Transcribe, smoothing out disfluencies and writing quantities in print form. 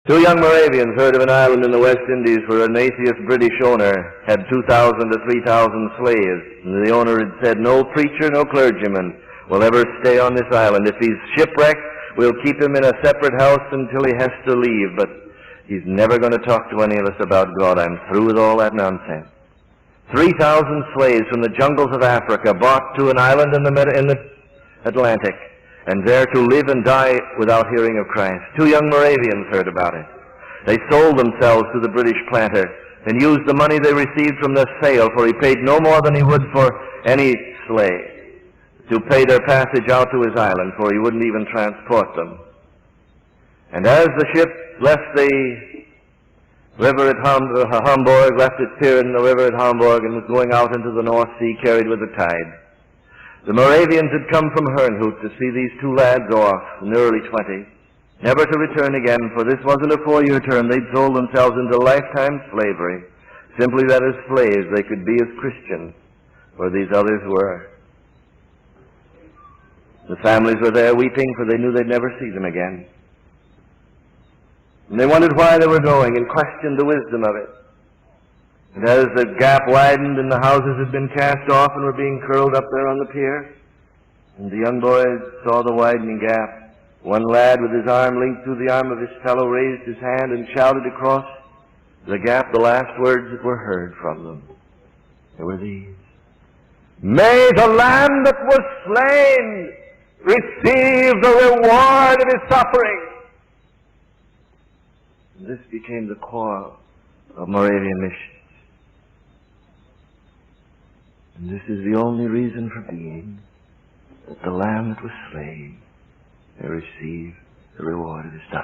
Two young Moravians heard of an island in the West Indies where an atheist British owner had 2,000 to 3,000 slaves. And the owner had said, no preacher, no clergyman will ever stay on this island. If he's shipwrecked, we'll keep him in a separate house until he has to leave. But he's never going to talk to any of us about God. I'm through with all that nonsense. 3,000 slaves from the jungles of Africa brought to an island in the Atlantic, and there to live and die without hearing of Christ. Two young Moravians heard about it. They sold themselves to the British planter and used the money they received from their sale, for he paid no more than he would for any slave, to pay their passage out to his island, for he wouldn't even transport them. And as the ship left the river at Hamburg, left its pier in the river at Hamburg, and was going out into the North Sea, carried with the tide, the Moravians had come from Herrnhut to see these two lads off in the early 20s, never to return again, for this wasn't a 4-year term. They'd sold themselves into lifetime slavery, simply that as slaves they could be as Christians, where these others were. The families were there weeping, for they knew they'd never see them again. And they wondered why they were going and questioned the wisdom of it. And as the gap widened and the houses had been cast off and were being curled up there on the pier, and the young boys saw the widening gap, one lad with his arm linked through the arm of his fellow raised his hand and shouted across the gap the last words that were heard from them. They were these: "May the Lamb that was slain receive the reward of his suffering." And this became the core of Moravian mission. And this is the only reason for being, that the Lamb that was slain may receive the reward of his suffering.